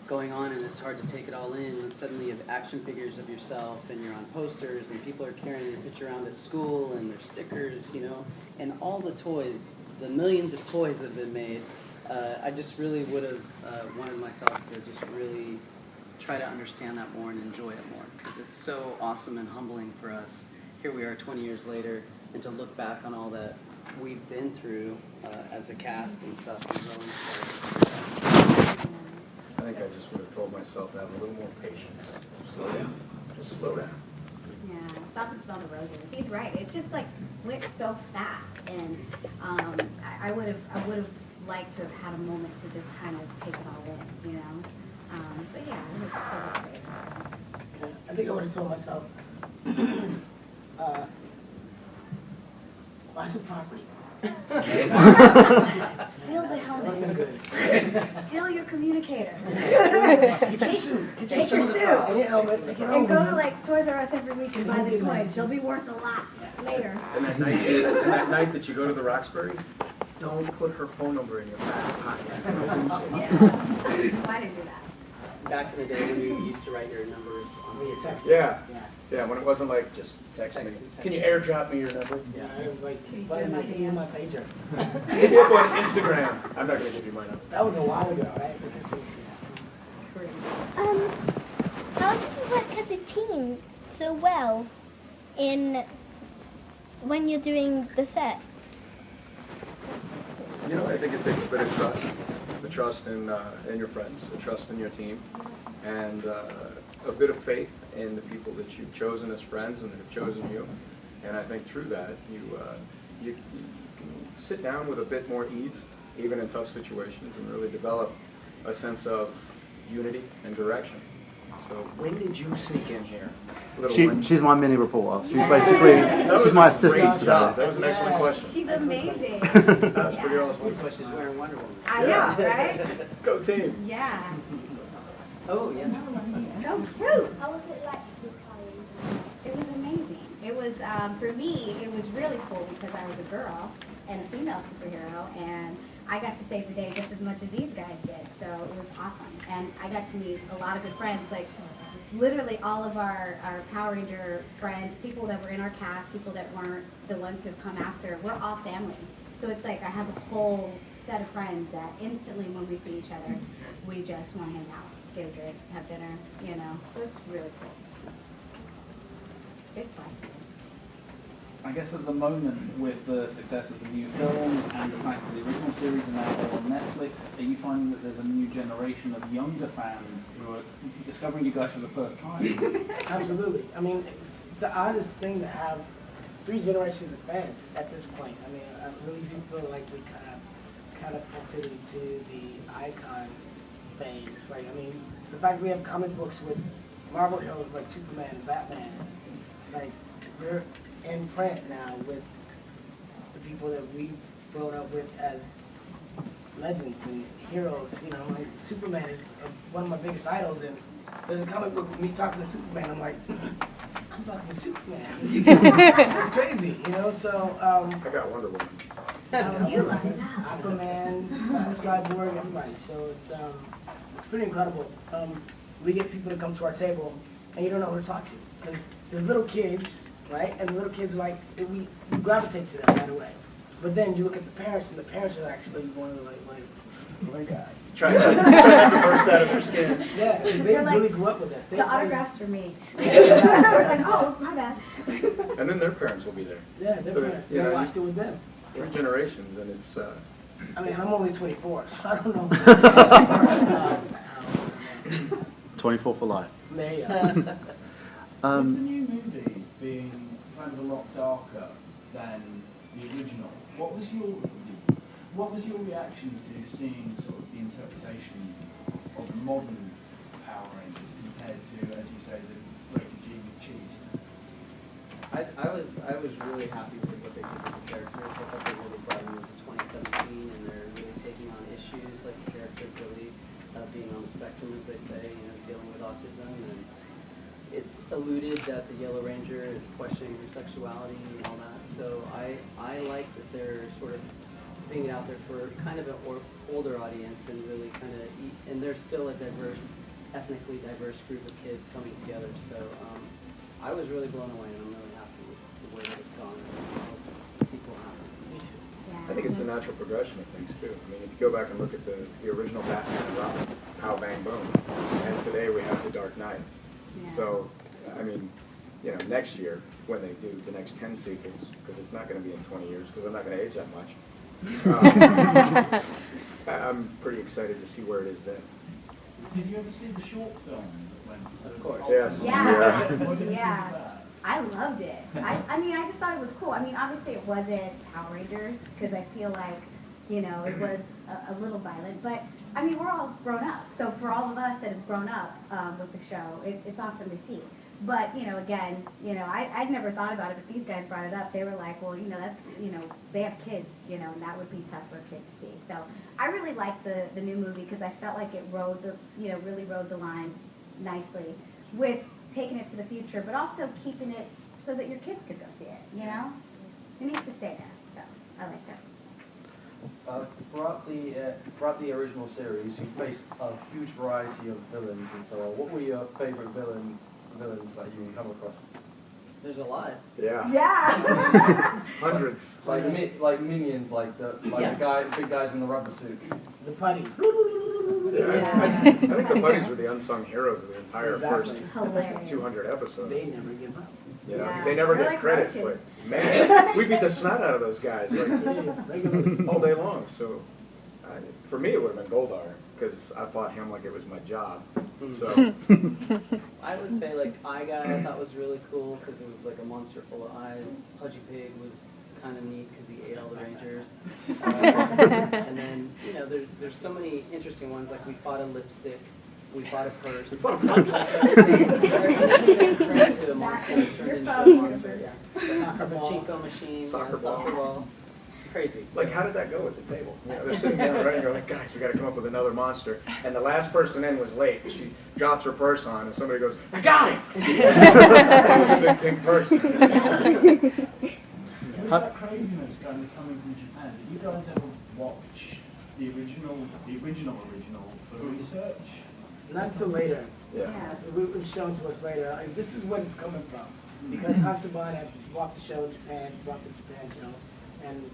going on, and it's hard to take it all in. And suddenly you have action figures of yourself, and you're on posters, and people are carrying your picture around at school, and there's stickers, you know, and all the toys, the millions of toys that have been made. I just really would have wanted myself to just really try to understand that more and enjoy it more, because it's so awesome and humbling for us. Here we are 20 years later, and to look back on all that we've been through as a cast and stuff. I think I just would have told myself to have a little more patience. Slow down. Just slow down. Yeah, stop and smell the roses. He's right. It just like went so fast, and I would have liked to have had a moment to just kind of take it all in, you know. But yeah, it was great. I think I would have told myself, buy some property. Steal the helmet. Steal your communicator. Get your suit. Take your suit. And your helmet. Take your And go to like Toys R Us every week and buy the toys. They'll be worth a lot later. And that night that you go to the Roxbury, don't put her phone number in your back pocket. Yeah. Why did I do that? Back in the day when you used to write your numbers on When you text. Yeah. Yeah, when it wasn't like, just text me. Text. Can you airdrop me your number? Yeah, I was like, why is it in my pager? Hit me up on Instagram. I'm not going to give you my number. That was a while ago, right? How do you work as a team so well when you're doing the set? You know, I think it takes a bit of trust. The trust in your friends, the trust in your team, and a bit of faith in the people that you've chosen as friends and that have chosen you. And I think through that, you can sit down with a bit more ease, even in tough situations, and really develop a sense of unity and direction. So when did you sneak in here? She's my mini reporter. She's basically, she's my assistant today. That was an excellent question. She's amazing. That was pretty awesome. but she's wearing Wonder Woman. I know, right? Go team. Yeah. Oh, yeah. So cute. How was it like to be Kylie? It was amazing. It was, for me, it was really cool because I was a girl and a female superhero, and I got to save the day just as much as these guys did, so it was awesome. And I got to meet a lot of good friends, like literally all of our Power Ranger friends, people that were in our cast, people that weren't the ones who have come after, we're all family. So it's like I have a whole set of friends that instantly when we see each other, we just want to hang out, get a drink, have dinner, you know, so it's really cool. Good fun. I guess at the moment, with the success of the new film and the fact that the original series are now all on Netflix, are you finding that there's a new generation of younger fans who are discovering you guys for the first time? Absolutely. I mean, it's the oddest thing to have 3 generations of fans at this point. I mean, I really do feel like we kind of entered into the icon phase. Like, I mean, the fact we have comic books with Marvel heroes like Superman and Batman, it's like we're in print now with the people that we've grown up with as legends and heroes. You know, like Superman is one of my biggest idols, and there's a comic book with me talking to Superman. I'm like, I'm talking to Superman. It's crazy, you know. So I got Wonder Woman. Oh, you love it. Aquaman, Cyborg, everybody. So it's pretty incredible. We get people to come to our table, and you don't know who to talk to, because there's little kids, right? And the little kids we gravitate to them right away. But then you look at the parents, and the parents are actually going to like, oh my God. Try not to burst out of their skin. Yeah, they They're like, really grew up with us. The autographs for me. We're like, oh, my bad. And then their parents will be there. Yeah, their So, parents. you They know, watched it with them. 3 generations, and it's... I mean, I'm only 24, so I don't know. 24 for life. There you go. With the new movie being kind of a lot darker than the original, what was your reaction to seeing sort of the interpretation of modern Power Rangers compared to, as you say, the rated G with cheese? I was really happy with what they did with the characters. I thought they really brought them into 2017, and they're really taking on issues like the character really being on the spectrum, as they say, you know, dealing with autism. And it's alluded that the Yellow Ranger is questioning her sexuality and all that. So I like that they're sort of putting it out there for kind of an older audience, and really kind of, and there's still a ethnically diverse group of kids coming together. So I was really blown away, and I'm really happy with the way that it's gone. I hope the sequel happens. Me too. Yeah. I think it's a natural progression of things too. I mean, if you go back and look at the original Batman and Robin, Pow Bang Boom, and today we have The Dark Knight. Yeah. So, I mean, you know, next year when they do the next 10 sequels, because it's not going to be in 20 years, because I'm not going to age that much. I'm pretty excited to see where it is then. Did you ever see the short film that went? Of course. Yes. Yeah. What did you think Yeah. of that? I loved it. I mean, I just thought it was cool. I mean, obviously it wasn't Power Rangers, because I feel like, you know, it was a little violent. But, I mean, we're all grown up. So for all of us that have grown up with the show, it's awesome to see. But, you know, again, you know, I'd never thought about it, but these guys brought it up. They were like, well, you know, that's, you know, they have kids, you know, and that would be tough for a kid to see. So I really liked the new movie because I felt like it rode the, you know, really rode the line nicely with taking it to the future, but also keeping it so that your kids could go see it, you know? It needs to stay there, so I liked it. Throughout the original series, you faced a huge variety of villains and so on. What were your favorite villains that you come across? There's a lot. Yeah. Yeah. Hundreds. Like minions, like the big guys in the rubber suits. The putty. Yeah. I think the buddies were the unsung heroes of the entire Exactly. first Hilarious. 200 episodes. They never give up. You know, Yeah. they never They're get like credit, roaches. but man, we beat the snot out of those guys like, Regular. all day long. So for me, it would have been Goldar because I fought him like it was my job. So I would say like Eye Guy I thought was really cool because it was like a monster full of eyes. Pudgy Pig was kind of neat because he ate all the Rangers. And then, you know, there's so many interesting ones. Like we fought a lipstick, we fought a purse. we fought a bunch. Turned into a monster, turned into a monster, yeah. A pachinko machine, Soccer yeah, soccer ball. Crazy. Like, how did that go at the table? You know, they're sitting down right and go like, guys, we got to come up with another monster. And the last person in was late. She drops her purse on, and somebody goes, I got it! It was a big pink purse. With that craziness kind of coming from Japan, did you guys ever watch the original for research? Not until later. Yeah. It was shown to us later. Like, this is where it's coming from. Because Hasabane had bought the show in Japan, brought the Japan show, and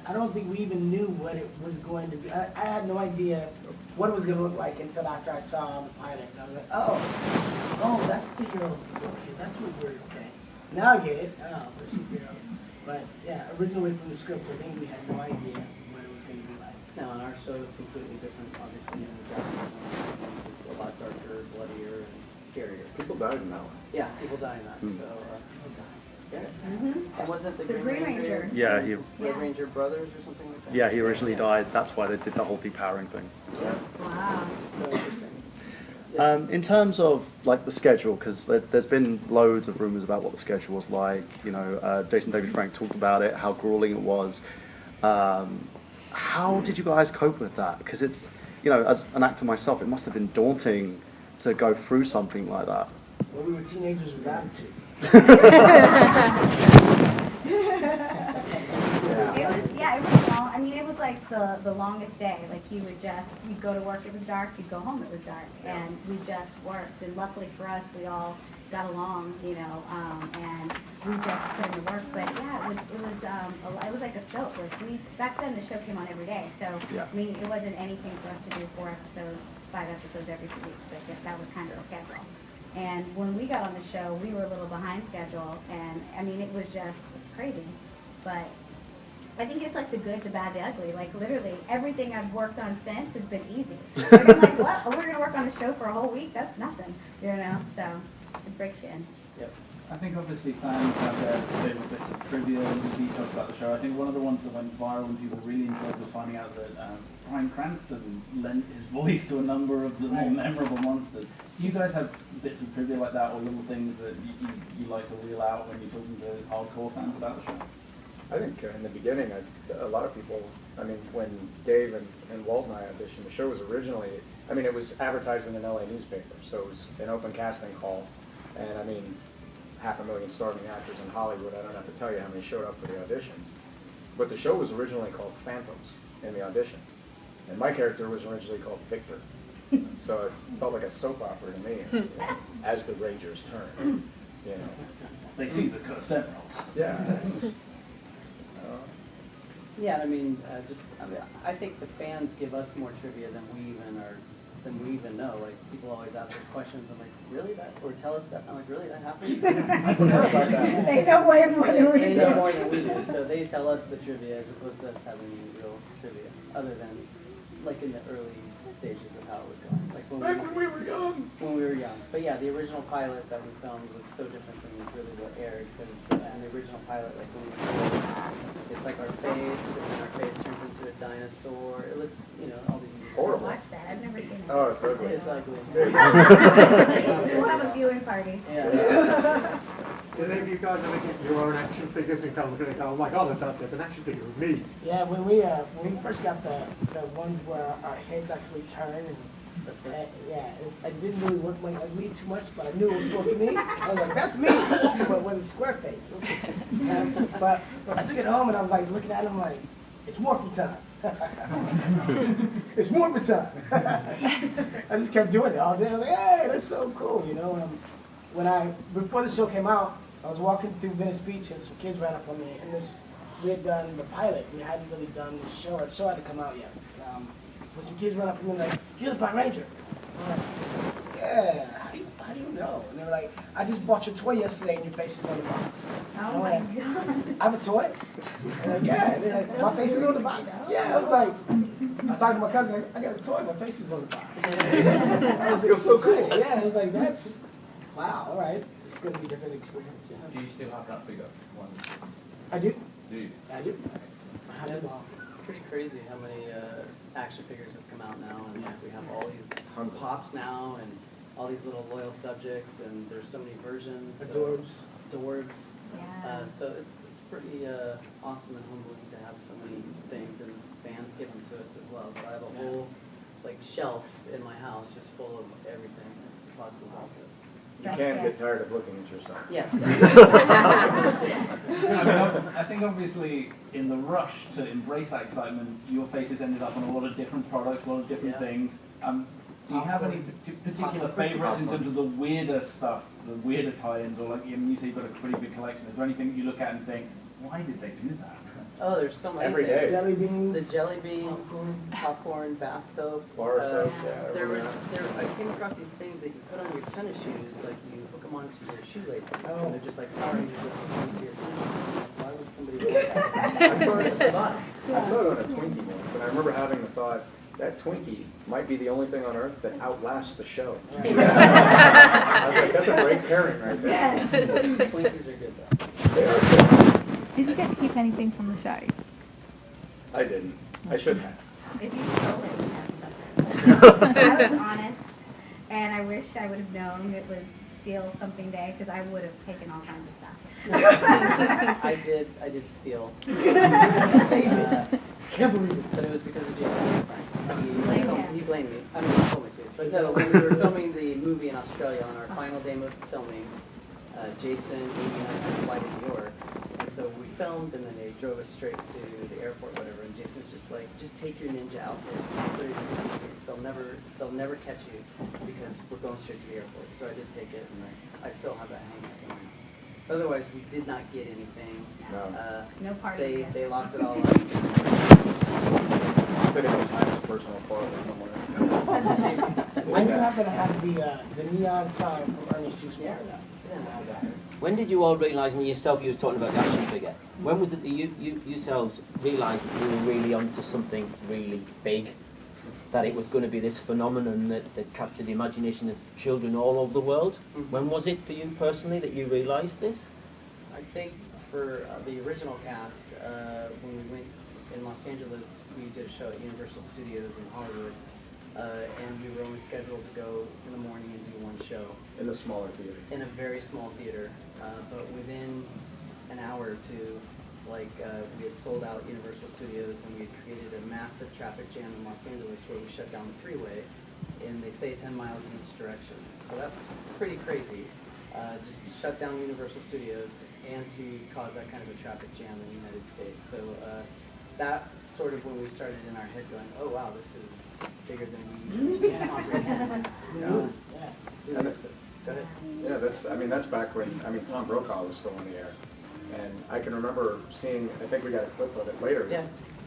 I don't think we even knew what it was going to be. I had no idea what it was going to look like until after I saw the pilot. And I was like, oh, that's the hero. Okay, that's what we're, okay. Now I get it. Oh, for superheroes. But yeah, originally from the script, I think we had no idea what it was going to be like. No, and our show is completely different, obviously, in the Japanese one. It's a lot darker, bloodier, and scarier. People died in that one. Yeah, people die in that, so, yeah. Mm-hmm. And wasn't the The Green Green Ranger? Ranger. Yeah, he Red Ranger brothers or something like that? yeah he originally died. That's why they did the whole depowering thing. Yeah, Wow. so interesting. Yes. In terms of like the schedule, because there's been loads of rumors about what the schedule was like. You know, Jason David Frank talked about it, how grueling it was. How did you guys cope with that? Because it's, you know, as an actor myself, it must have been daunting to go through something like that. Well, we were teenagers with attitude. It was long. I mean, it was like the longest day. Like you'd go to work, it was dark, you'd go home, it was dark. And we just worked. And luckily for us, we all got along, you know, and we just put in the work. But yeah, it was like a soap. Like back then the show came on every day. So, Yeah. I mean, it wasn't anything for us to do 4 episodes, 5 episodes every 2 weeks. Like that was kind of the schedule. And when we got on the show, we were a little behind schedule. And I mean, it was just crazy. But I think it's like the good, the bad, the ugly. Like literally everything I've worked on since has been easy. Like, I'm like, what? Oh, we're gonna work on the show for a whole week? That's nothing, you know. So it breaks you in. Yep. I think obviously fans have their favourite bits of trivia and details about the show. I think one of the ones that went viral and people really enjoyed was finding out that Bryan Cranston lent his voice to a number of the more memorable monsters. Do you guys have bits of trivia like that or little things that you like to wheel out when you're talking to hardcore fans about the show? I think in the beginning, a lot of people, I mean, when Dave and Walt and I auditioned, the show was originally, I mean, it was advertised in an LA newspaper, so it was an open casting call. And I mean, 500,000 starving actors in Hollywood, I don't have to tell you how many showed up for the auditions. But the show was originally called Phantoms in the audition. And my character was originally called Victor. So it felt like a soap opera to me, as the Rangers turn, you know. They see the cut stem rolls. Yeah. Yeah, I mean, I think the fans give us more trivia than we even know. Like, people always ask us questions, I'm like, really, that, or tell us stuff, I'm like, really, that happened? I forgot about that. They know way more than we They do. know more than we do, so they tell us the trivia as opposed to us having any real trivia, other than, like, in the early stages of how it was going. Like when we were young. When we were young. But yeah, the original pilot that we filmed was so different than really what aired, because in the original pilot, like when we it's like our face, and then our face turns into a dinosaur. It looks, you know, all these Horrible. Watch that. I've never seen it. Oh, it's ugly. It's ugly. We'll have a viewing party. Yeah. Did any of you guys ever get your own action figures and come looking and go, oh my god, I thought there's an action figure of me? Yeah, when we first got the ones where our heads actually turn and yeah, it didn't really look like me too much, but I knew it was supposed to be. I was like, that's me, but with a square face. But I took it home and I was like looking at him like, it's Morphin time. It's Morphin time. I just kept doing it all day. I was like, hey, that's so cool, you know. Before the show came out, I was walking through Venice Beach and some kids ran up on me, and we had done the pilot. We hadn't really done the show. The show hadn't come out yet. But some kids ran up to me like, you're the Black Ranger. I'm like, yeah, how do you know? And they were like, I just bought your toy yesterday and your face is on the box. Oh my God. I have a toy? And like, yeah. And they're like, my face is on the box? Yeah. I was talking to my cousin, like, I got a toy, my face is on the box. I feel so cool. Yeah, I was like, that's, wow, all right. This is going to be a different experience. Yeah. Do you still have that figure? One. I do. Do you? I do. I have them all. It's pretty crazy how many action figures have come out now, and we have all these pops now, and all these little loyal subjects, and there's so many versions. Adorbs. Adorbs. Yeah. So it's pretty awesome and humbling to have so many things, and fans give them to us as well. So I have a whole like shelf in my house just full of everything possible about it. You can get tired of looking at yourself. Yes. I think obviously in the rush to embrace that excitement, your faces ended up on a lot of different products, a lot of different things. Do you have any particular favorites in terms of the weirder stuff, the weirder tie-ins, or like you say you've got a pretty big collection? Is there anything that you look at and think, why did they do that? Oh, there's so many Every things. day. Jelly beans. The jelly beans, popcorn, bath soap. Bar soap, yeah, I came across these things that you put on your tennis shoes, like you hook them onto your shoelaces, Oh. and they're just like Power Rangers that hook onto your tennis shoes. Why would somebody do that? I saw it on a Twinkie once, and I remember having the thought, that Twinkie might be the only thing on earth that outlasts the show. I was like, that's a great pairing right there. Twinkies are good though. They are good. Did you get to keep anything from the show? I didn't. I should have. If you stole it, you have something. I was honest, and I wish I would have known it was Steal Something Day, because I would have taken all kinds of stuff. I did steal. Can't believe it. But it was because of Jason Frank. He blamed me. I mean, he told me to. But no, when we were filming the movie in Australia, on our final day of filming, Jason, Amy, and I had to fly to New York. And so we filmed, and then they drove us straight to the airport, whatever. And Jason's just like, just take your ninja outfit. Put it in your suitcase. They'll never catch you because we're going straight to the airport. So I did take it, and I still have that hanging at the house. Otherwise, we did not get anything. No. No party. They locked it all up. Sitting behind his personal closet somewhere. I do happen to have the neon sign from Ernest Juice Bar. When did you all realise, and yourself, you were talking about the action figure, when was it that you yourselves realised that you were really onto something really big? That it was going to be this phenomenon that captured the imagination of children all over the world? Mm-hmm. When was it for you personally that you realised this? I think for the original cast, when we went in Los Angeles, we did a show at Universal Studios in Hollywood, and we were only scheduled to go in the morning and do one show. In the smaller theater. In a very small theater, but within an hour or two, we had sold out Universal Studios, and we had created a massive traffic jam in Los Angeles where we shut down the freeway, and they say 10 miles in each direction. So that's pretty crazy. Just shut down Universal Studios and to cause that kind of a traffic jam in the United States. So that's sort of when we started in our head going, oh wow, this is bigger than we comprehend. Yeah. Yeah. And it's- Go ahead. Yeah, that's back when, Tom Brokaw was still on the air. And I can remember seeing, I think we got a clip of it later. Yeah,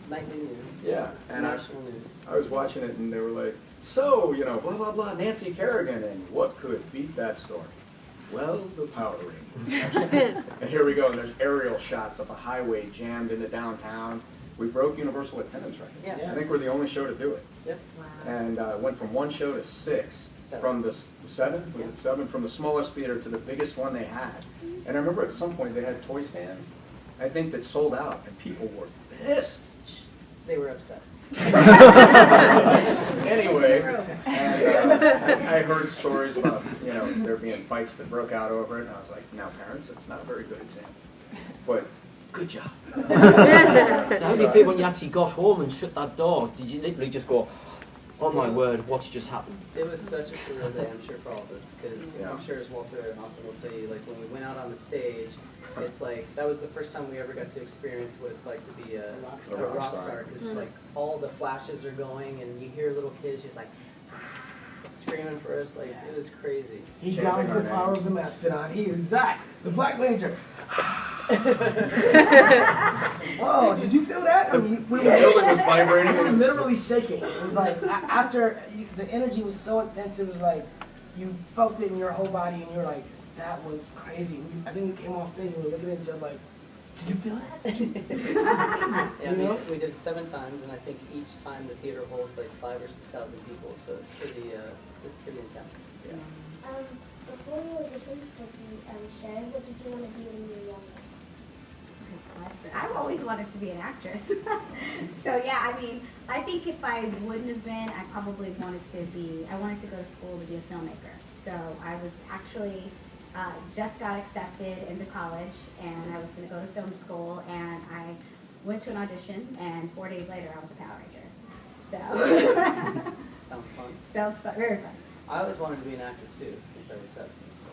nightly news. Yeah, and National news. I was watching it and they were like, so, blah, blah, blah, Nancy Kerrigan, and what could beat that story? Well, the Power Rangers. And here we go, and there's aerial shots of a highway jammed into downtown. We broke universal attendance record. Yeah. I think we're the only show to do it. Yep. Wow. And went from 1 show to 6. Seven. From the 7? Was Yeah. it 7? From the smallest theater to the biggest one they had. And I remember at some point they had toy stands, I think, that sold out, and people were pissed. They were upset. Anyway, and I heard stories about, there being fights that broke out over it, and I was like, now parents, it's not a very good example. But, good job. So how do you feel when you actually got home and shut that door? Did you literally just go, oh my word, what's just happened? It was such a surreal day, I'm sure, for all of us, because Yeah. I'm sure as Walter and Austin will tell you, like when we went out on the stage, it's like, that was the first time we ever got to experience what it's like to be a rock star. Because like all the flashes are going and you hear little kids just like screaming for us, like it was crazy. He Chanting doubts our the power name. of the mastodon. He is Zach, the Black Ranger. Whoa, did you feel that? I mean, The building was vibrating. we were literally shaking. It was like, after, the energy was so intense, it was like, you felt it in your whole body and you're like, that was crazy. I think we came off stage and we were looking at each other like, did you feel that? Yeah, You know? we did it 7 times, and I think each time the theater holds like 5,000 or 6,000 people, so it's pretty intense. Yeah. Before you auditioned for the show, what did you want to be when you were younger? I've always wanted to be an actress. So yeah, I mean, I think if I wouldn't have been, I probably wanted to go to school to be a filmmaker. So I was actually, just got accepted into college and I was gonna go to film school and I went to an audition and 4 days later I was a Power Ranger. So. Sounds fun. Sounds fun, very fun. I always wanted to be an actor too, since I was 7. So.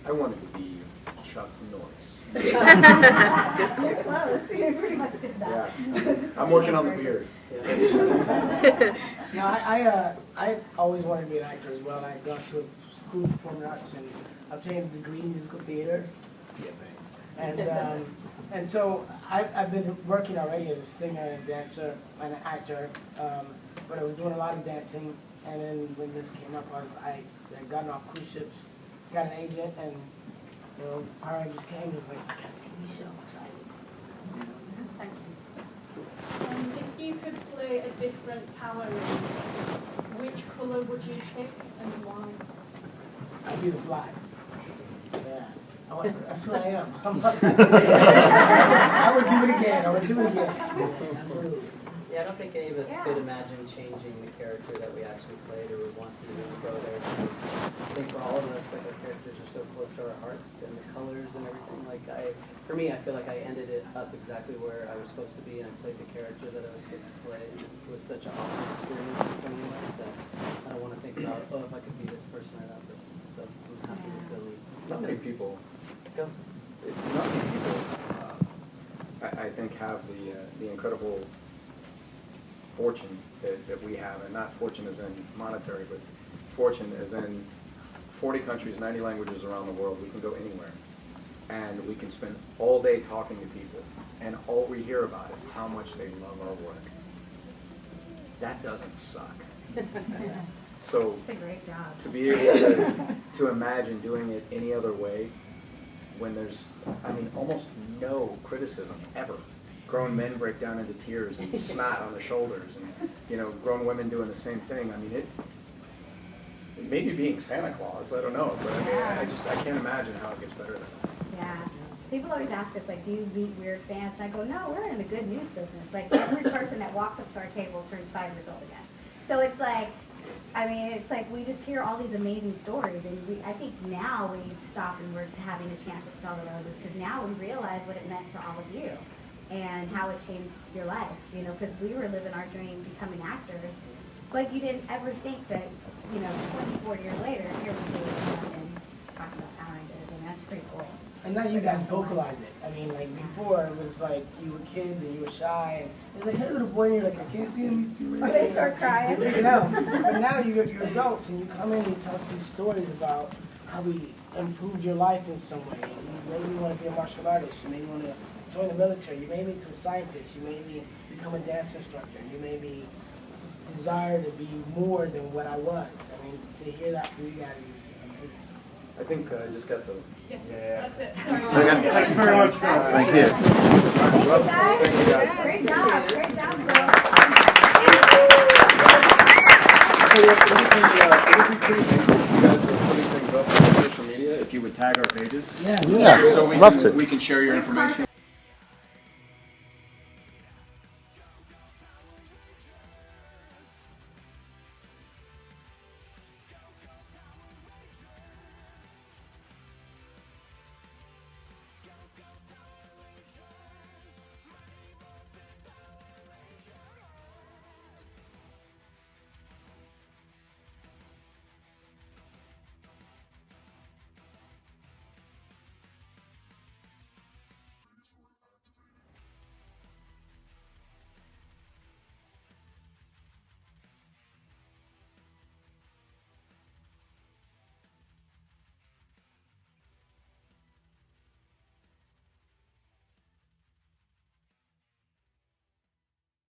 I wanted to be Chuck Norris. You're close, you pretty much did that. Yeah. Just I'm a working on the teenage beard. No, I always wanted to be an actor as well. I got to a school of performing arts and obtained a degree in musical theater. And so I've been working already as a singer and a dancer and an actor, but I was doing a lot of dancing. And then when this came up, I had gotten off cruise ships, got an agent, and Power Rangers came. And was like, I got a TV show. I'm excited. Thank you. If you could play a different Power Ranger, which colour would you pick and why? I'd be the Black. Yeah. That's who I am. I would do it again. Absolutely. Yeah, I don't think any of us could imagine changing the character that we actually played or would want to really go there. I think for all of us, like our characters are so close to our hearts and the colors and everything. Like for me, I feel like I ended it up exactly where I was supposed to be and I played the character that I was supposed to play. And it was such an awesome experience in so many ways that I don't want to think about, oh, if I could be this person or that person. So I'm happy with Billy. Not many people, Go. not many people, I think have the incredible fortune that we have, and not fortune as in monetary, but fortune as in 40 countries, 90 languages around the world. We can go anywhere, and we can spend all day talking to people, and all we hear about is how much they love our work. That doesn't suck. So It's a great job. to be able to imagine doing it any other way, when there's, almost no criticism ever. Grown men break down into tears and snot on the shoulders, and grown women doing the same thing. It maybe being Santa Claus, I don't know, but I can't imagine how it gets better than that. Yeah. People always ask us, like, do you meet weird fans? And I go, no, we're in the good news business. Like, every person that walks up to our table turns 5 years old again. So it's like, we just hear all these amazing stories, and I think now we stop and we're having a chance to smell the roses, because now we realize what it meant to all of you. And how it changed your life, because we were living our dream becoming actors, but you didn't ever think that, 24 years later, here we are and talking about Power Rangers, and that's pretty cool. And And now you guys vocalize it. I mean, like before it was like you were kids and you were shy, and it was like, hey little boy, and you're like, I can't see these two. Or they start crying. You know, but now you're adults and you come in and you tell us these stories about how we improved your life in some way. You maybe want to be a martial artist. You maybe want to join the military. You may be to a scientist. You maybe become a dance instructor. You maybe desire to be more than what I was. I mean, to hear that from you guys is amazing. I think I just got the. Yeah. That's it. Sorry. Okay. Thank you very much. Thank you. Thank you guys. Thank you guys. Great job. Great job, So it would be pretty amazing if you guys were putting things up on social media, if you would tag our pages. Yeah. Yeah, So love to. we can share your information.